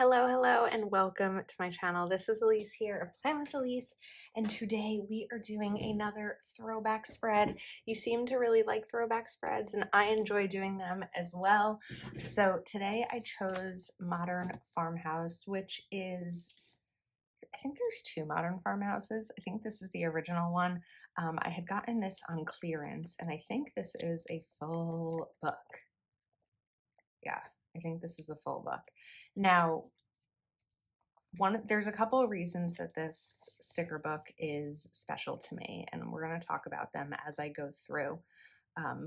Hello, and welcome to my channel. This is Elise here of Plan with Elise, and today we are doing another throwback spread. You seem to really like throwback spreads, and I enjoy doing them as well. So today I chose Modern Farmhouse, which is, I think there's two Modern Farmhouses. I think this is the original one. I had gotten this on clearance, and I think this is a full book. Yeah, I think this is a full book. Now, there's a couple of reasons that this sticker book is special to me, and we're going to talk about them as I go through.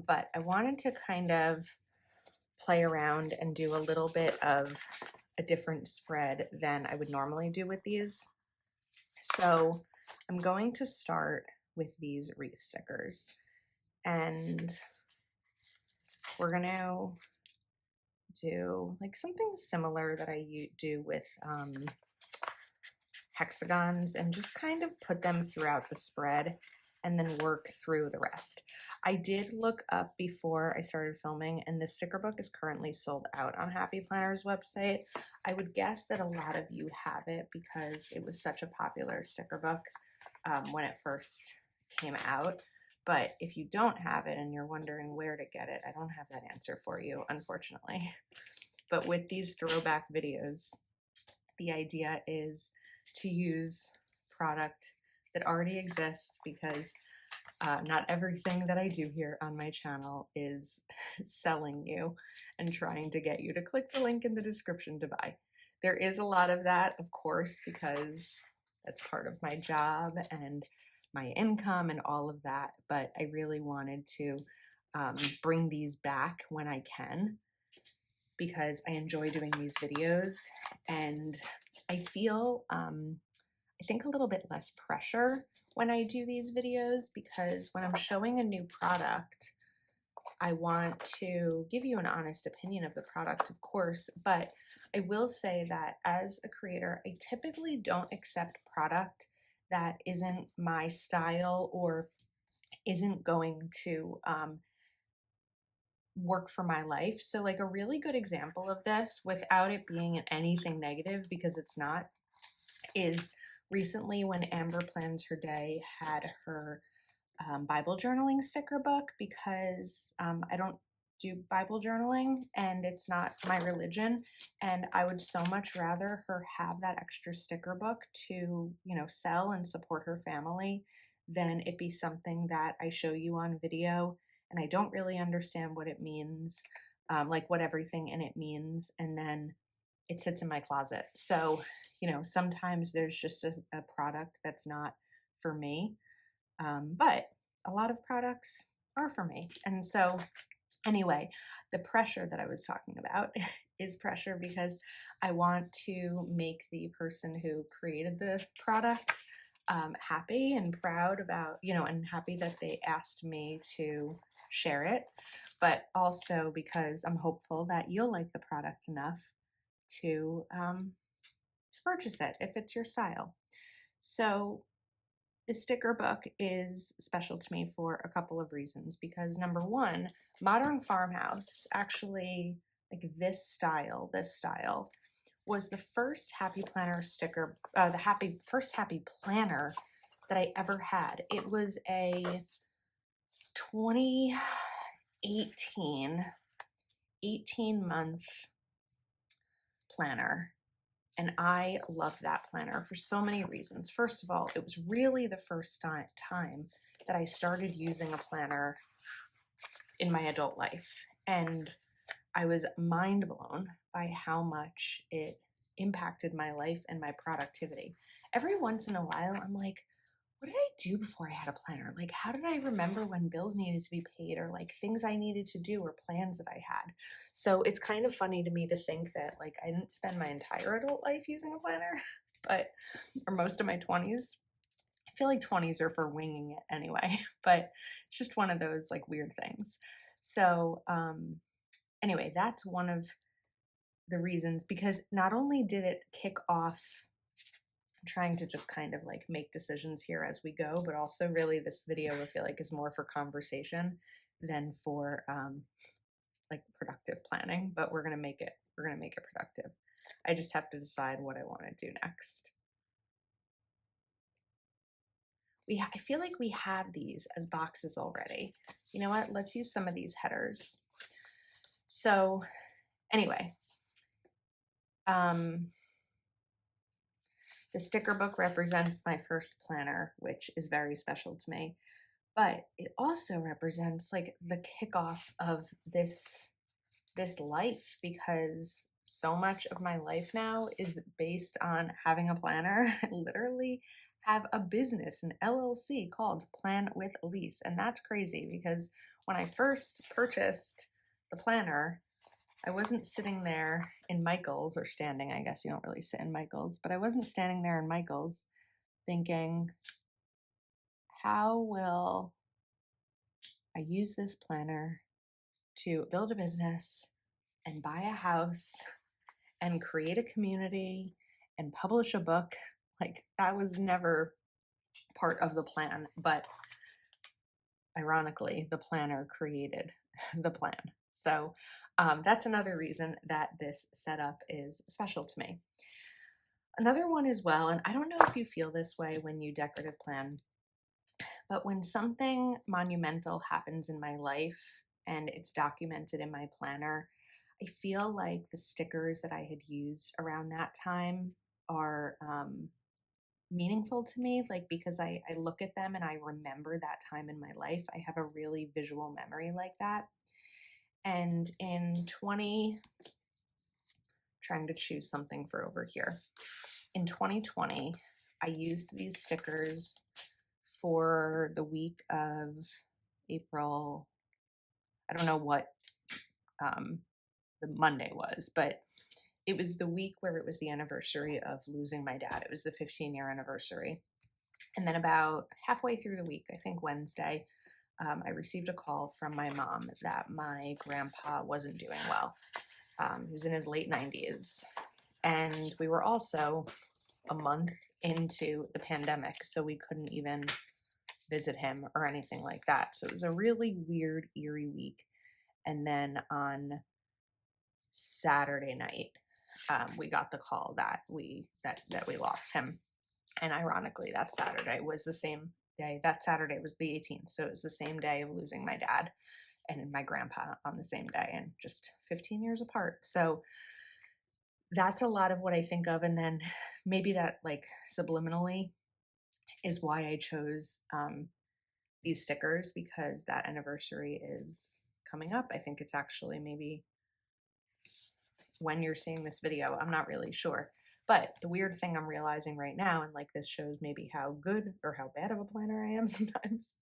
But I wanted to kind of play around and do a little bit of a different spread than I would normally do with these. So I'm going to start with these wreath stickers, and we're going to do like something similar that I do with hexagons, and just kind of put them throughout the spread and then work through the rest. I did look up before I started filming, and this sticker book is currently sold out on Happy Planner's website. I would guess that a lot of you have it because it was such a popular sticker book when it first came out. But if you don't have it and you're wondering where to get it, I don't have that answer for you, unfortunately. But with these throwback videos, the idea is to use product that already exists, because not everything that I do here on my channel is selling you and trying to get you to click the link in the description to buy. There is a lot of that, of course, because that's part of my job and my income and all of that, but I really wanted to bring these back when I can, because I enjoy doing these videos, and I feel, I think, a little bit less pressure when I do these videos, because when I'm showing a new product, I want to give you an honest opinion of the product, of course, but I will say that as a creator, I typically don't accept product that isn't my style or isn't going to work for my life. So like a really good example of this, without it being anything negative, because it's not, is recently when Amber Plans Her Day had her Bible journaling sticker book, because I don't do Bible journaling and it's not my religion, and I would so much rather her have that extra sticker book to, you know, sell and support her family than it be something that I show you on video and I don't really understand what it means, like what everything in it means, and then it sits in my closet. So, you know, sometimes there's just a product that's not for me, but a lot of products are for me. And so anyway, the pressure that I was talking about is pressure because I want to make the person who created the product happy and proud about, you know, and happy that they asked me to share it, but also because I'm hopeful that you'll like the product enough to purchase it if it's your style. So the sticker book is special to me for a couple of reasons, because number one, Modern Farmhouse, actually, like this style was the first Happy Planner sticker, first Happy Planner that I ever had. It was a 2018 18-month planner, and I loved that planner for so many reasons. First of all, it was really the first time that I started using a planner in my adult life, and I was mind blown by how much it impacted my life and my productivity. Every once in a while, I'm like, what did I do before I had a planner? Like, how did I remember when bills needed to be paid, or like things I needed to do, or plans that I had? So it's kind of funny to me to think that like I didn't spend my entire adult life using a planner, but, or most of my 20s. I feel like 20s are for winging it anyway, but it's just one of those like weird things. So anyway, that's one of the reasons, because not only did it kick off trying to just kind of like make decisions here as we go, but also really this video I feel like is more for conversation than for like productive planning, but we're gonna make it productive. I just have to decide what I want to do next. I feel like we have these as boxes already. You know what? Let's use some of these headers. So anyway, the sticker book represents my first planner, which is very special to me, but it also represents like the kickoff of this life, because so much of my life now is based on having a planner. I literally have a business, an LLC called Plan with Elise. And that's crazy because when I first purchased the planner, I wasn't sitting there in Michael's, or standing, I guess you don't really sit in Michael's, but I wasn't standing there in Michael's thinking, how will I use this planner to build a business and buy a house and create a community and publish a book? Like, that was never part of the plan, but ironically, the planner created the plan. So that's another reason that this setup is special to me. Another one as well, and I don't know if you feel this way when you decorative plan, but when something monumental happens in my life and it's documented in my planner, I feel like the stickers that I had used around that time are meaningful to me, like because I look at them and I remember that time in my life. I have a really visual memory like that. And trying to choose something for over here. In 2020, I used these stickers for the week of April. I don't know what the Monday was, but it was the week where it was the anniversary of losing my dad. It was the 15-year anniversary. And then about halfway through the week, I think Wednesday, I received a call from my mom that my grandpa wasn't doing well. He was in his late 90s. And we were also a month into the pandemic, so we couldn't even visit him or anything like that. So it was a really weird, eerie week. And then on Saturday night, we got the call that we lost him. And ironically, that Saturday was the same day. That Saturday was the 18th. So it was the same day of losing my dad and my grandpa on the same day, and just 15 years apart. So that's a lot of what I think of. And then maybe that, like, subliminally is why I chose these stickers, because that anniversary is coming up. I think it's actually maybe when you're seeing this video, I'm not really sure. But the weird thing I'm realizing right now, and like this shows maybe how good or how bad of a planner I am sometimes,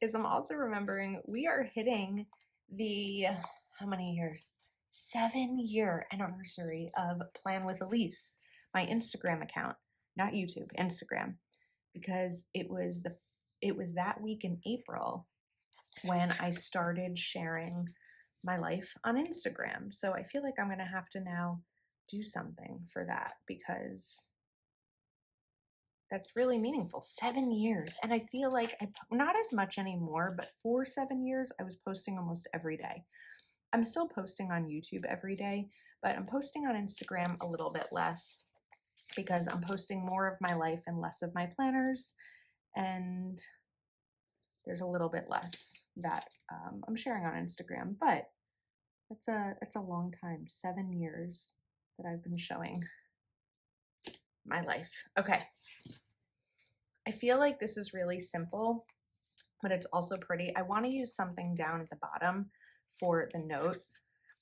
is I'm also remembering we are hitting the, how many years? 7-year anniversary of Plan with Elise, my Instagram account, not YouTube, Instagram, because it was that week in April when I started sharing my life on Instagram. So I feel like I'm going to have to now do something for that, because that's really meaningful. 7 years. And I feel like not as much anymore, but for 7 years, I was posting almost every day. I'm still posting on YouTube every day, but I'm posting on Instagram a little bit less, because I'm posting more of my life and less of my planners. And there's a little bit less that I'm sharing on Instagram, but it's a long time, 7 years that I've been showing my life. Okay. I feel like this is really simple, but it's also pretty. I want to use something down at the bottom for the note.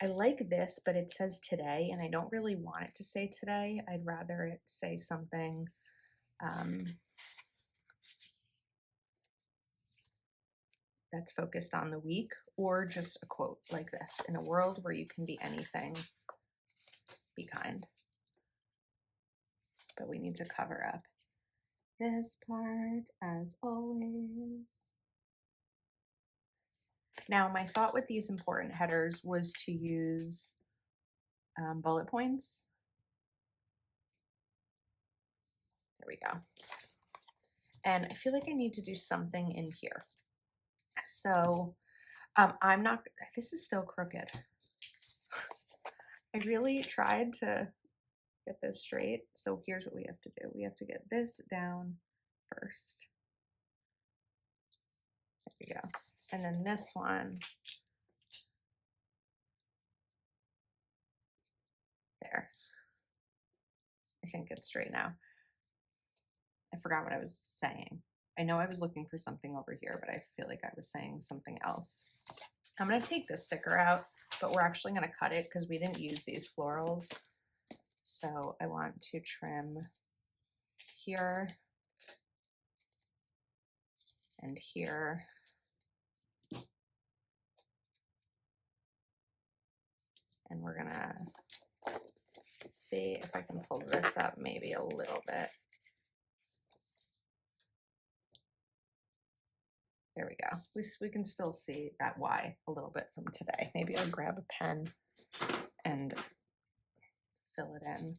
I like this, but it says today, and I don't really want it to say today. I'd rather it say something that's focused on the week, or just a quote like this: in a world where you can be anything, be kind. But we need to cover up this part as always. Now, my thought with these important headers was to use bullet points. There we go. And I feel like I need to do something in here. So I'm not, this is still crooked. I really tried to get this straight. So here's what we have to do. We have to get this down first. There we go. And then this one, there. I think it's straight now. I forgot what I was saying. I know I was looking for something over here, but I feel like I was saying something else. I'm going to take this sticker out, but we're actually going to cut it because we didn't use these florals. So I want to trim here and here. And we're going to see if I can pull this up maybe a little bit. There we go. We can still see that Y a little bit from today. Maybe I'll grab a pen and fill it in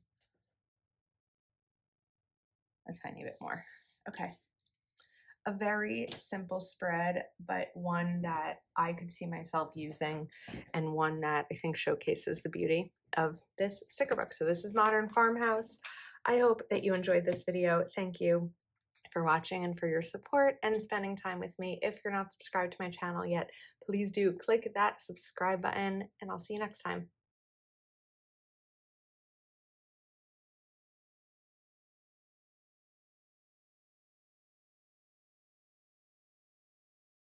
a tiny bit more. Okay. A very simple spread, but one that I could see myself using and one that I think showcases the beauty of this sticker book. So this is Modern Farmhouse. I hope that you enjoyed this video. Thank you for watching and for your support and spending time with me. If you're not subscribed to my channel yet, please do click that subscribe button and I'll see you next time.